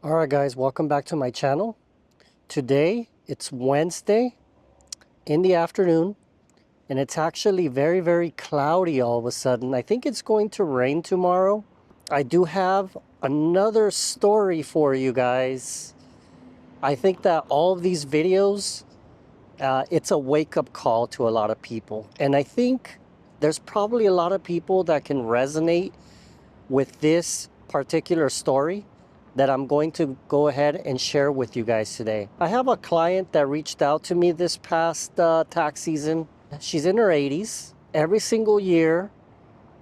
Alright guys, welcome back to my channel. Today it's Wednesday in the afternoon and it's actually very cloudy all of a sudden. I think it's going to rain tomorrow. I do have another story for you guys. I think that all of these videos, it's a wake-up call to a lot of people. And I think there's probably a lot of people that can resonate with this particular story that I'm going to go ahead and share with you guys today. I have a client that reached out to me this past tax season. She's in her 80s. Every single year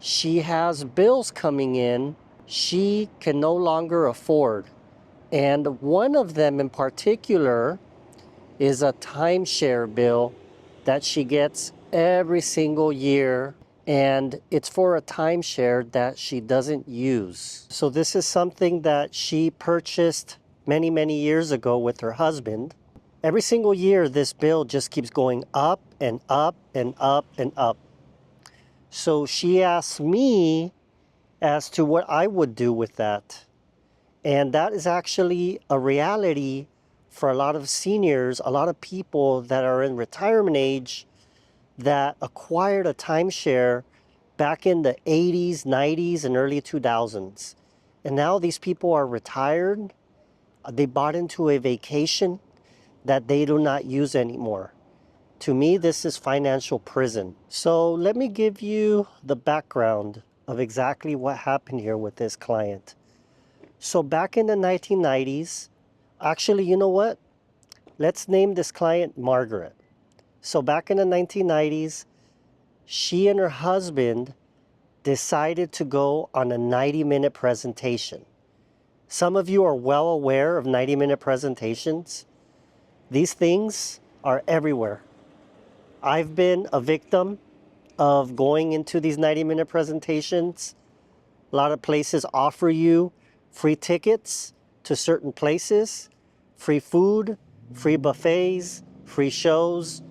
she has bills coming in she can no longer afford. And one of them in particular is a timeshare bill that she gets every single year, and it's for a timeshare that she doesn't use. So this is something that she purchased many years ago with her husband. Every single year this bill just keeps going up and up and up and up. So she asked me as to what I would do with that. And that is actually a reality for a lot of seniors, a lot of people that are in retirement age that acquired a timeshare back in the 80s, 90s, and early 2000s. And now these people are retired. They bought into a vacation that they do not use anymore. To me, this is financial prison. So let me give you the background of exactly what happened here with this client. So back in the 1990s, actually, you know what? Let's name this client Margaret. So back in the 1990s, she and her husband decided to go on a 90-minute presentation. Some of you are well aware of 90-minute presentations. These things are everywhere. I've been a victim of going into these 90-minute presentations. A lot of places offer you free tickets to certain places, free food, free buffets, free shows.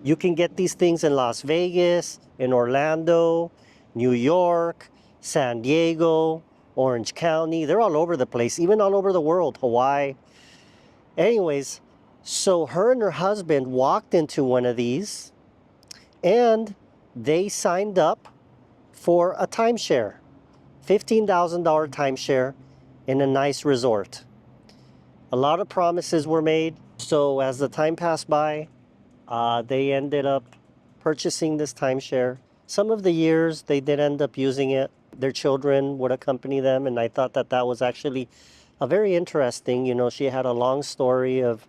You can get these things in Las Vegas, in Orlando, New York, San Diego, Orange County. They're all over the place, even all over the world, Hawaii. Anyways, so her and her husband walked into one of these and they signed up for a timeshare, $15,000 timeshare in a nice resort. A lot of promises were made. So as the time passed by, they ended up purchasing this timeshare. Some of the years they did end up using it. Their children would accompany them, and I thought that that was actually a very interesting, you know, she had a long story of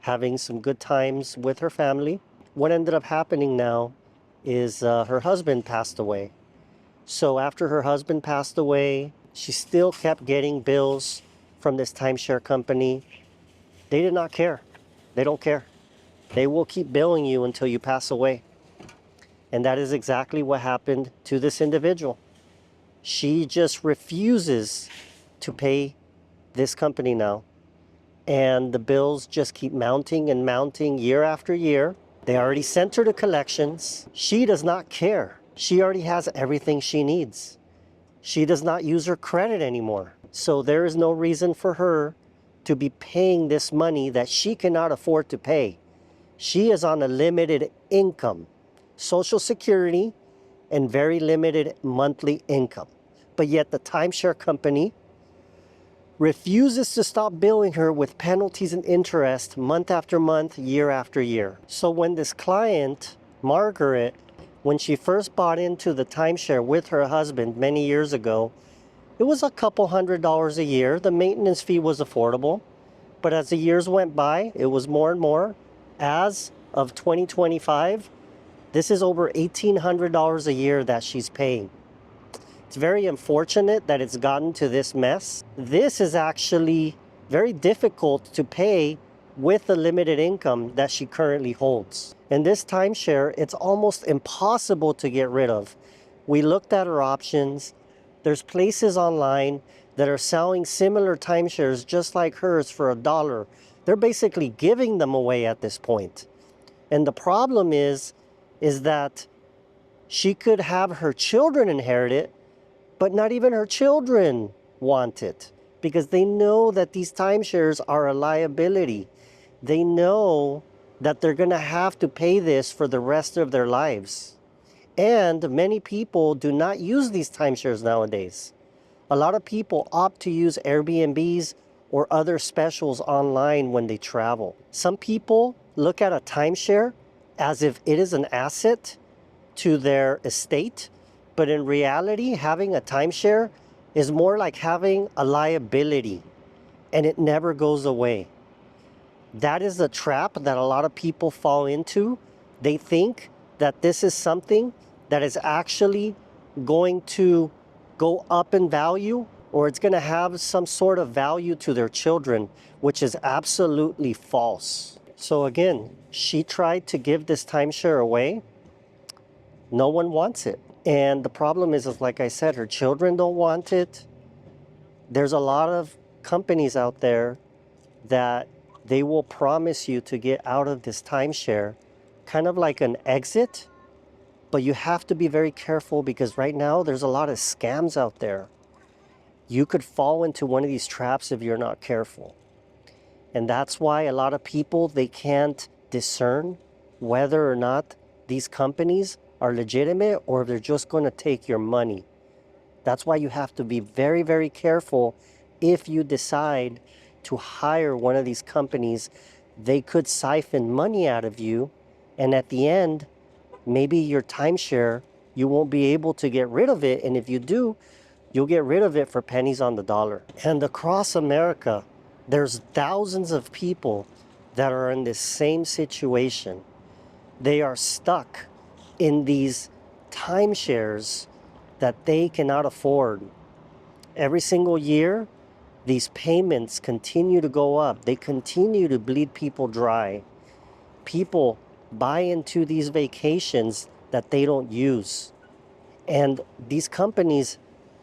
having some good times with her family. What ended up happening now is her husband passed away. So after her husband passed away, she still kept getting bills from this timeshare company. They did not care. They don't care. They will keep billing you until you pass away. And that is exactly what happened to this individual. She just refuses to pay this company now. And the bills just keep mounting and mounting year after year. They already sent her to collections. She does not care. She already has everything she needs. She does not use her credit anymore. So there is no reason for her to be paying this money that she cannot afford to pay. She is on a limited income, Social Security, and very limited monthly income. But yet the timeshare company refuses to stop billing her with penalties and interest month after month, year after year. So when this client, Margaret, when she first bought into the timeshare with her husband many years ago, it was a couple $100s a year. The maintenance fee was affordable. But as the years went by, it was more and more. As of 2025, this is over $1,800 a year that she's paying. It's very unfortunate that it's gotten to this mess. This is actually very difficult to pay with the limited income that she currently holds. And this timeshare, it's almost impossible to get rid of. We looked at her options. There's places online that are selling similar timeshares just like hers for $1. They're basically giving them away at this point. And the problem is that she could have her children inherit it, but not even her children want it because they know that these timeshares are a liability. They know that they're going to have to pay this for the rest of their lives. And many people do not use these timeshares nowadays. A lot of people opt to use Airbnbs or other specials online when they travel. Some people look at a timeshare as if it is an asset to their estate, but in reality, having a timeshare is more like having a liability, and it never goes away. That is the trap that a lot of people fall into. They think that this is something that is actually going to go up in value, or it's going to have some sort of value to their children, which is absolutely false. So again, she tried to give this timeshare away. No one wants it. And the problem is like I said, her children don't want it. There's a lot of companies out there that they will promise you to get out of this timeshare, kind of like an exit, but you have to be very careful because right now there's a lot of scams out there. You could fall into one of these traps if you're not careful. And that's why a lot of people, they can't discern whether or not these companies are legitimate or if they're just going to take your money. That's why you have to be very, very careful if you decide to hire one of these companies. They could siphon money out of you, and at the end, maybe your timeshare, you won't be able to get rid of it, and if you do, you'll get rid of it for pennies on the dollar. And across America, there's thousands of people that are in this same situation. They are stuck in these timeshares that they cannot afford. Every single year, these payments continue to go up. They continue to bleed people dry. People buy into these vacations that they don't use. And these companies,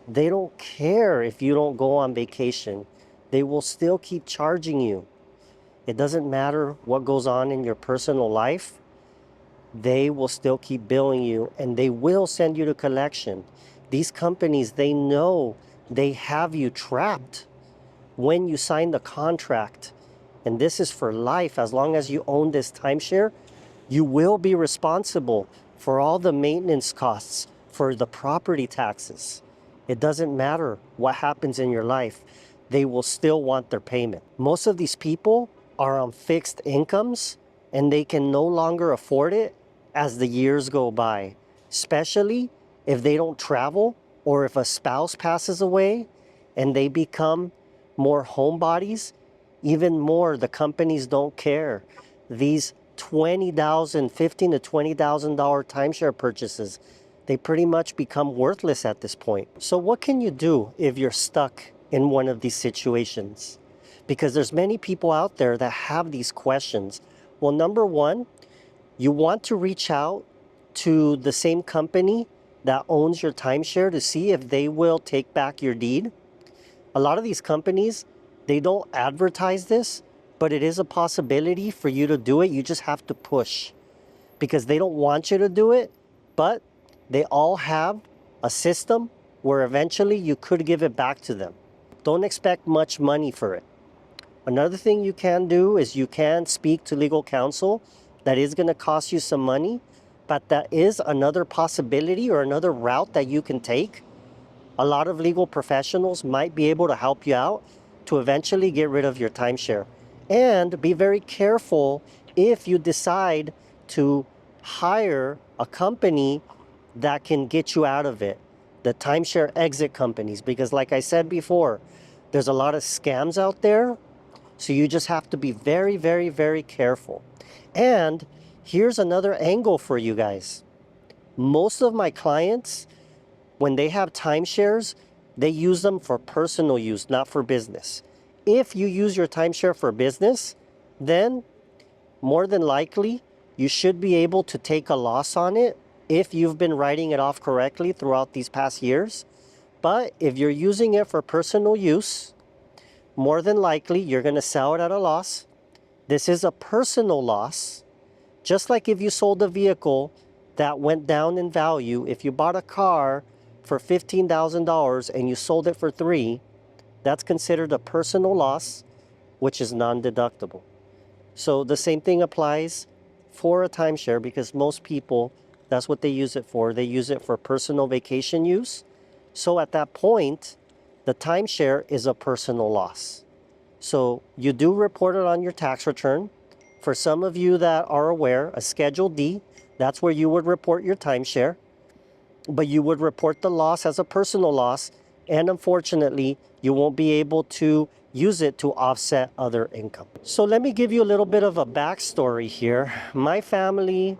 they don't care if you don't go on vacation. They will still keep charging you. It doesn't matter what goes on in your personal life. They will still keep billing you, and they will send you to collection. These companies, they know they have you trapped when you sign the contract. And this is for life. As long as you own this timeshare, you will be responsible for all the maintenance costs, for the property taxes. It doesn't matter what happens in your life. They will still want their payment. Most of these people are on fixed incomes, and they can no longer afford it as the years go by, especially if they don't travel or if a spouse passes away and they become more homebodies. Even more, the companies don't care. These $15,000 to $20,000 timeshare purchases, they pretty much become worthless at this point. So what can you do if you're stuck in one of these situations? Because there's many people out there that have these questions. Well, number one, you want to reach out to the same company that owns your timeshare to see if they will take back your deed. A lot of these companies, they don't advertise this, but it is a possibility for you to do it. You just have to push because they don't want you to do it, but they all have a system where eventually you could give it back to them. Don't expect much money for it. Another thing you can do is you can speak to legal counsel. That is going to cost you some money, but that is another possibility or another route that you can take. A lot of legal professionals might be able to help you out to eventually get rid of your timeshare. And be very careful if you decide to hire a company that can get you out of it, the timeshare exit companies, because like I said before, there's a lot of scams out there. So you just have to be very, very, very careful. And here's another angle for you guys. Most of my clients, when they have timeshares, they use them for personal use, not for business. If you use your timeshare for business, then more than likely, you should be able to take a loss on it if you've been writing it off correctly throughout these past years. But if you're using it for personal use, more than likely, you're going to sell it at a loss. This is a personal loss. Just like if you sold a vehicle that went down in value, if you bought a car for $15,000 and you sold it for $3,000, that's considered a personal loss, which is non-deductible. So the same thing applies for a timeshare, because most people, that's what they use it for. They use it for personal vacation use. So at that point, the timeshare is a personal loss. So you do report it on your tax return. For some of you that are aware, a Schedule D, that's where you would report your timeshare, but you would report the loss as a personal loss, and unfortunately, you won't be able to use it to offset other income. So let me give you a little bit of a backstory here. My family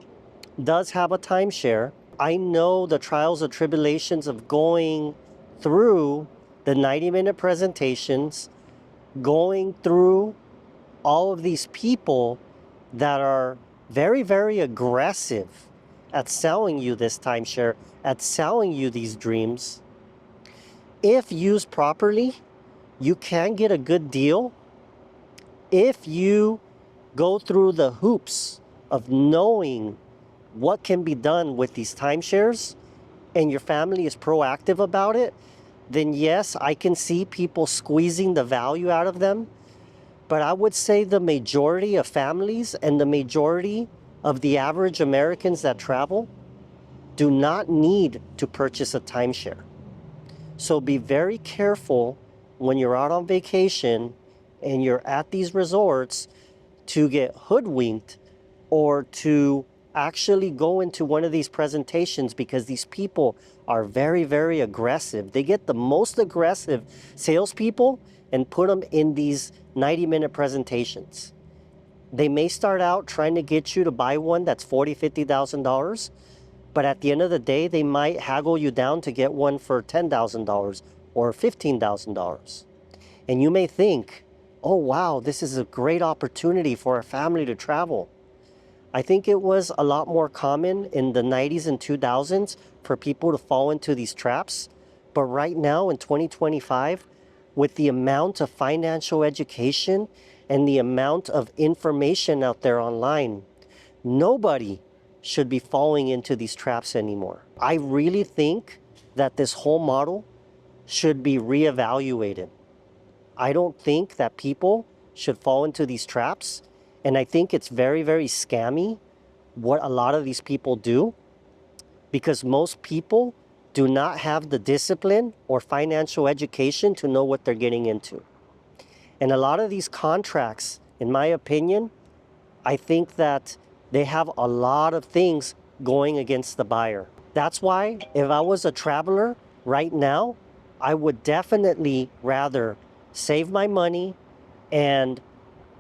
does have a timeshare. I know the trials and tribulations of going through the 90-minute presentations, going through all of these people that are very, very aggressive at selling you this timeshare, at selling you these dreams. If used properly, you can get a good deal if you go through the hoops of knowing what can be done with these timeshares and your family is proactive about it. Then yes, I can see people squeezing the value out of them. But I would say the majority of families and the majority of the average Americans that travel do not need to purchase a timeshare. So be very careful when you're out on vacation and you're at these resorts to get hoodwinked or to actually go into one of these presentations, because these people are very, very aggressive. They get the most aggressive salespeople and put them in these 90-minute presentations. They may start out trying to get you to buy one that's $40,000, $50,000, but at the end of the day, they might haggle you down to get one for $10,000 or $15,000. And you may think, oh wow, this is a great opportunity for a family to travel. I think it was a lot more common in the 90s and 2000s for people to fall into these traps. But right now in 2025, with the amount of financial education and the amount of information out there online, nobody should be falling into these traps anymore. I really think that this whole model should be reevaluated. I don't think that people should fall into these traps. And I think it's very, very scammy what a lot of these people do, because most people do not have the discipline or financial education to know what they're getting into. And a lot of these contracts, in my opinion, I think that they have a lot of things going against the buyer. That's why if I was a traveler right now, I would definitely rather save my money and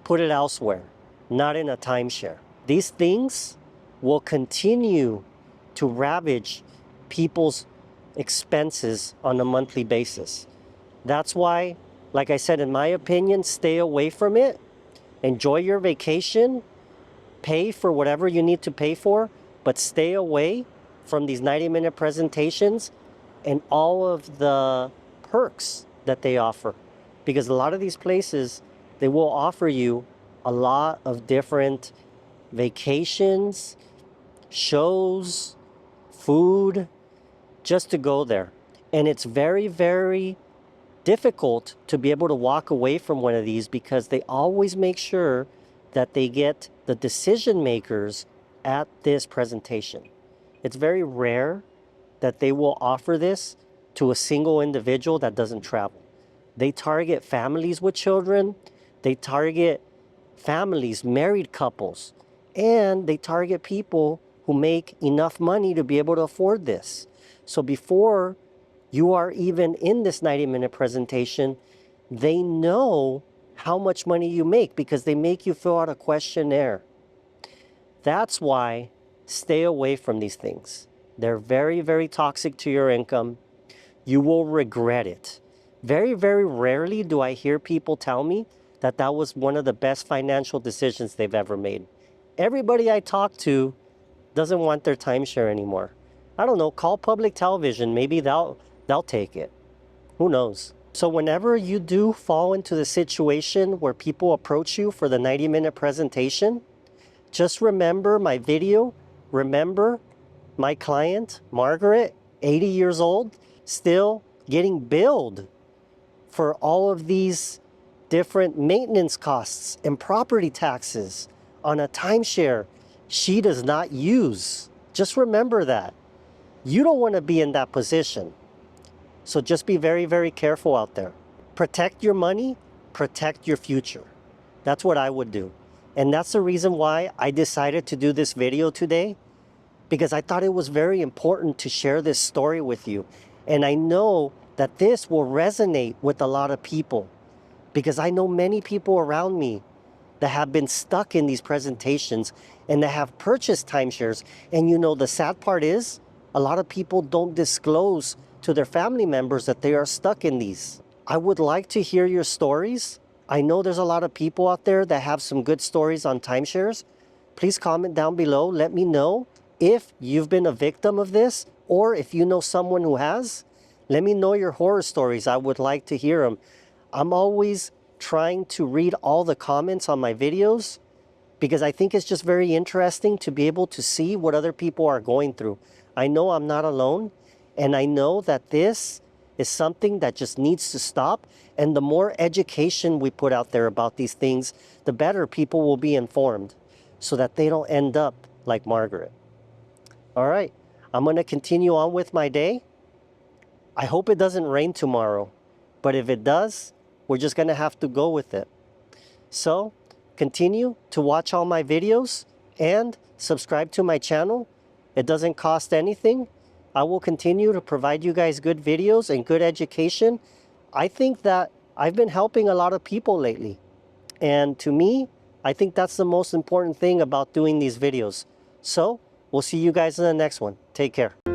put it elsewhere, not in a timeshare. These things will continue to ravage people's expenses on a monthly basis. That's why, like I said, in my opinion, stay away from it. Enjoy your vacation, pay for whatever you need to pay for, but stay away from these 90-minute presentations and all of the perks that they offer. Because a lot of these places, they will offer you a lot of different vacations, shows, food, just to go there. And it's very, very difficult to be able to walk away from one of these, because they always make sure that they get the decision makers at this presentation. It's very rare that they will offer this to a single individual that doesn't travel. They target families with children, they target families, married couples, and they target people who make enough money to be able to afford this. So before you are even in this 90-minute presentation, they know how much money you make because they make you fill out a questionnaire. That's why stay away from these things. They're very, very toxic to your income. You will regret it. Very, very rarely do I hear people tell me that that was one of the best financial decisions they've ever made. Everybody I talk to doesn't want their timeshare anymore. I don't know, call public television. Maybe they'll take it. Who knows? So whenever you do fall into the situation where people approach you for the 90-minute presentation, just remember my video. Remember my client, Margaret, 80 years old, still getting billed for all of these different maintenance costs and property taxes on a timeshare she does not use. Just remember that. You don't want to be in that position. So just be very, very careful out there. Protect your money, protect your future. That's what I would do. And that's the reason why I decided to do this video today, because I thought it was very important to share this story with you. And I know that this will resonate with a lot of people, because I know many people around me that have been stuck in these presentations and that have purchased timeshares. And you know, the sad part is a lot of people don't disclose to their family members that they are stuck in these. I would like to hear your stories. I know there's a lot of people out there that have some good stories on timeshares. Please comment down below. Let me know if you've been a victim of this, or if you know someone who has. Let me know your horror stories. I would like to hear them. I'm always trying to read all the comments on my videos, because I think it's just very interesting to be able to see what other people are going through. I know I'm not alone, and I know that this is something that just needs to stop. And the more education we put out there about these things, the better people will be informed, so that they don't end up like Margaret. All right, I'm going to continue on with my day. I hope it doesn't rain tomorrow, but if it does, we're just going to have to go with it. So continue to watch all my videos and subscribe to my channel. It doesn't cost anything. I will continue to provide you guys good videos and good education. I think that I've been helping a lot of people lately. And to me, I think that's the most important thing about doing these videos. So we'll see you guys in the next one. Take care.